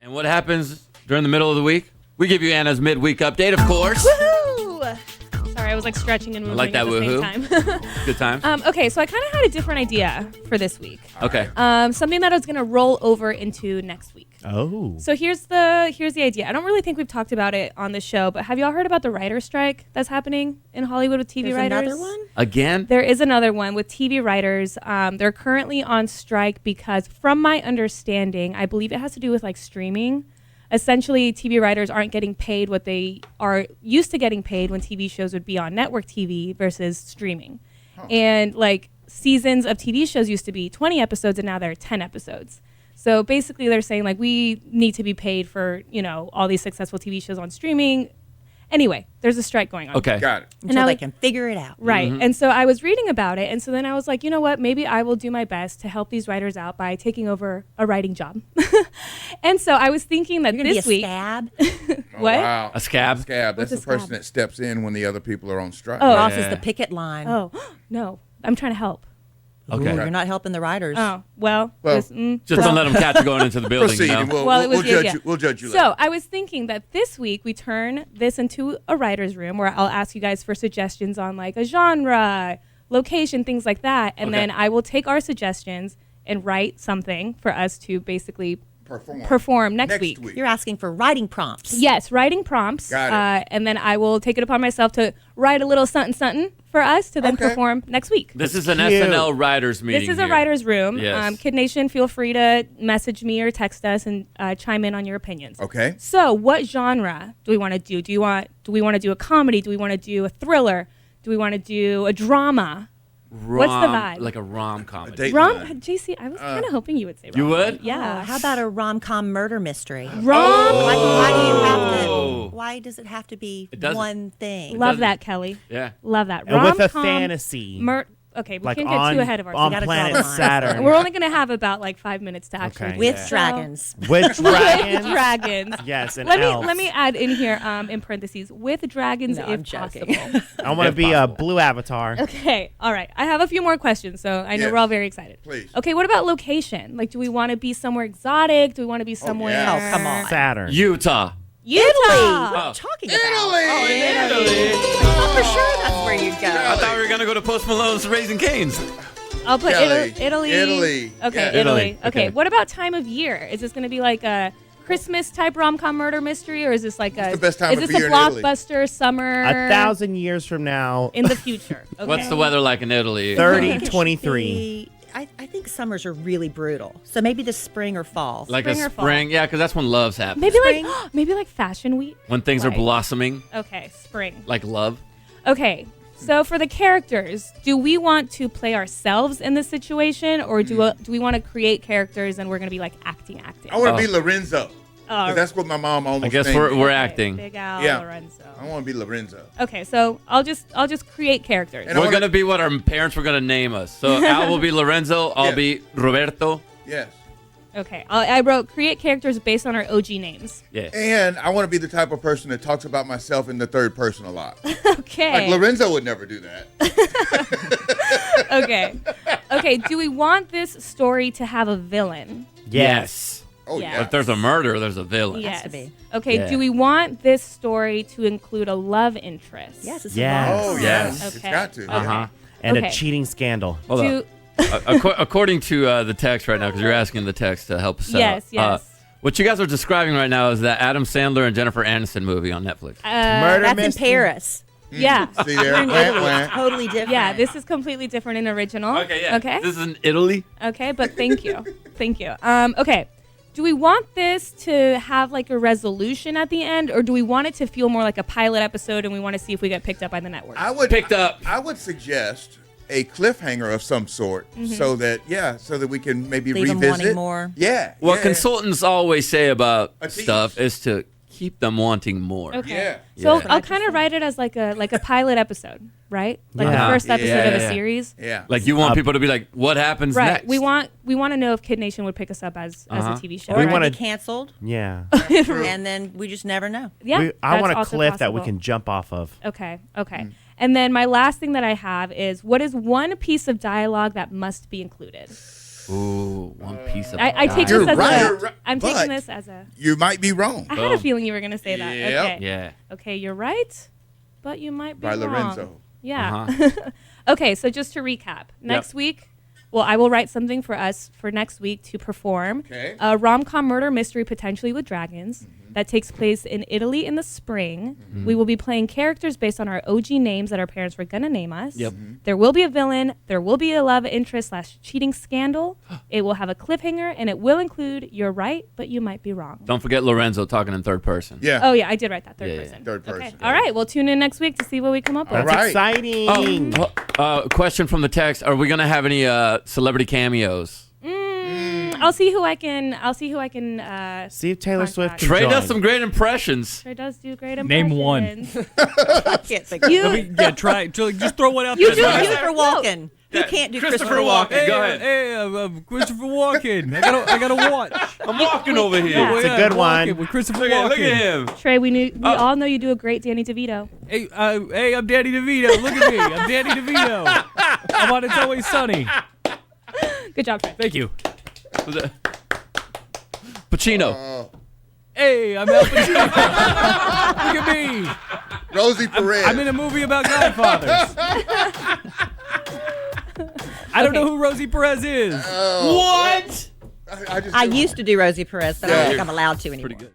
And what happens during the middle of the week? We give you Anna's midweek update, of course. Woohoo! Sorry, I was like stretching and moving like that at the woohoo. same time. Good times. Okay, so I kind of had a different idea for this week. Okay. Something that I was going to roll over into next week. Oh. So here's the idea. I don't really think we've talked about it on the show, but have y'all heard about the writer's strike that's happening in Hollywood with TV writers? Another one? Again? There is another one with TV writers. They're currently on strike because, from my understanding, I believe it has to do with like streaming. Essentially, TV writers aren't getting paid what they are used to getting paid when TV shows would be on network TV versus streaming. And like seasons of TV shows used to be 20 episodes and now they're 10 episodes. So basically they're saying like we need to be paid for, all these successful TV shows on streaming. Anyway, there's a strike going on. Okay. Got it. Until they can figure it out. Right. And so I was reading about it. And so then I was like, you know what? Maybe I will do my best to help these writers out by taking over a writing job. And so I was thinking that You're gonna this be a week. scab? What? Oh, wow. A scab? Scab. That's What's the a person scab? that steps in when the other people are on strike. Oh. Crosses the picket line. Oh, no. I'm trying to help. Okay. Ooh, you're not helping the writers. Oh, well. Well, Just don't let them catch you going into the building. Proceed. You And know? Well, it was we'll the judge idea. you. We'll judge you So later. I was thinking that this week we turn this into a writer's room where I'll ask you guys for suggestions on like a genre, location, things like that. And Okay. then I will take our suggestions and write something for us to basically Perform. perform next week. You're asking for writing prompts. Yes, writing prompts. Got it. And then I will take it upon myself to write a little something for us to then Okay. perform next week. This is an Cute. SNL writers meeting. This is a here. writer's room. Yes. KiddNation, feel free to message me or text us and chime in on your opinions. Okay. So, what genre do we want to do? Do we want to do a comedy? Do we want to do a thriller? Do we want to do a drama? What's the vibe? Like a rom-com. Dateline. JC, I was kind of hoping you would say rom. You would? Yeah. Oh, how about a rom-com murder mystery? Rom? Why do you have Oh. to? Why does it have to be doesn't. one thing? Love that, Kelly. Yeah. Love that. And with a Rom-com, fantasy. Okay, we like can't get on, too ahead of on ourselves. gotta planet draw the line. Saturn. We're only going to have about like 5 minutes to actually Okay. do With this. dragons. With dragons. Dragons. Yes, and Let elves. me add in here in parentheses with dragons No, if I'm joking. possible. I want to If be a possible. blue avatar. Okay, all right. I have a few more questions, so I know Yes. we're all very excited. Please. Okay, what about location? Like, do we want to be somewhere exotic? Do we want to be somewhere? yeah. Oh, come on. Saturn. Utah. Utah. What Oh. are you talking about? Italy. For sure that's where you go. I thought we were going to go to Post Malone's Raising Cane's. I'll put Kelly. Italy. Italy. Okay, Yeah. Italy. Italy. Okay. Okay. What about time of year? Is this going to be like a Christmas type rom-com murder mystery, or is this like the best time is of this year a in Italy. blockbuster summer? 1,000 years from now, in the future. Okay. What's the weather like in Italy? 3023. I think summers are really brutal. So maybe the spring or fall. Like Spring a or fall? spring? Yeah, because that's when love's happening. Maybe Spring? like maybe like fashion week. When things are Right. blossoming, Okay, spring. like love. Okay, so for the characters, do we want to play ourselves in this situation, or do we want to create characters and we're going to be like acting? I want to be Lorenzo. Oh, 'Cause that's what my mom almost I guess named me. we're acting. Big Al Yeah. Lorenzo. I want to be Lorenzo. Okay, so I'll just create characters. And I We're wanna- going to be what our parents were going to name us. So Al will be Lorenzo. I'll Yeah. be Roberto. Yes. Okay, I wrote create characters based on our OG names. Yeah. And I want to be the type of person that talks about myself in the third person a lot. Okay. Like Lorenzo would never do that. Okay. Do we want this story to have a villain? Yes. Oh, Yeah. yeah. If there's a murder, there's a villain. Yes. to be. Okay. Yeah. Do we want this story to include a love interest? Yes, it's Yes. a rom-com. Oh, Yes. yes. It's Okay. got to. Okay. Uh-huh. And Okay. a cheating scandal. Hold Do- on. According to the text right now, because you're asking the text to help us out. Yes, yes. What you guys are describing right now is that Adam Sandler and Jennifer Aniston movie on Netflix. Murder That's in mystery. Paris. Yeah. See there? We're in Wah, Italy. wah. It's totally different. Yeah, this is completely different and original. Okay, yeah. Okay. This is in Italy. Okay, but thank you. Thank you. Okay. Do we want this to have like a resolution at the end, or do we want it to feel more like a pilot episode and we want to see if we get picked up by the network? Picked up. I would suggest a cliffhanger of some sort, so that we can maybe Leave 'em revisit. wanting more. Yeah. What yeah. consultants always say about A tease. stuff is to keep them wanting more. Okay. Yeah. So Yeah. I'll kind of write it as like a pilot episode, right? Like Yeah. the first episode of a Yeah. series. Yeah. Like you want people to be like, what happens Right. next? We want to know if KiddNation would pick us up as a TV show. Or We it might wanna- be canceled, Yeah. and then we just never know. Yeah. I want that's a also cliff that we possible. can jump off of. Okay. And then my last thing that I have is, what is one piece of dialogue that must be included? Ooh, one piece of. I take You're this as right. a. You're right. I'm But taking this as a. You might be wrong. I had a feeling you were going to say that. Yep. Okay. Yeah. Okay, you're right, but you might be By wrong. Lorenzo. Yeah. Uh-huh. Okay, so just to recap, next week, well, I will write something for us for next week to perform. Okay. A rom-com murder mystery, potentially with dragons, that takes place in Italy in the spring. We will be playing characters based on our OG names that our parents were going to name us. Yep. There will be a villain. There will be a love interest / cheating scandal. It will have a cliffhanger, and it will include you're right, but you might be wrong. Don't forget Lorenzo talking in third person. Yeah. Oh, yeah, I did write that third Yeah, yeah. person. Third Okay. person. All right, well, tune in next week to see what we come up with. All That's right. exciting. Question from the text: are we gonna have any celebrity cameos? I'll see who I can. See if Taylor Swift Contact. can Trey join. does some great impressions. Trey does do great Name one. impressions. I can't think of You, Yeah, try. Just throw one out You there. do Christopher Walken. You can't do Christopher Walken. Hey, Go ahead. Hey, Christopher Walken. I gotta watch. I'm walking over here. Yeah. It's a good one. Walken with Christopher Look Walken. at him. Trey, we all know you do a great Danny DeVito. Hey, I'm Danny DeVito. Look at me. I'm Danny DeVito. I'm on It's Always Sunny. Good job, Trey. Thank you. Pacino. Hey, I'm Al Pacino. Look at me. Rosie Perez. I'm in a movie about Godfathers. I don't know who Rosie Perez is. What? I just I used to do Rosie Perez, but I Yeah. don't think I'm allowed to anymore. Pretty good.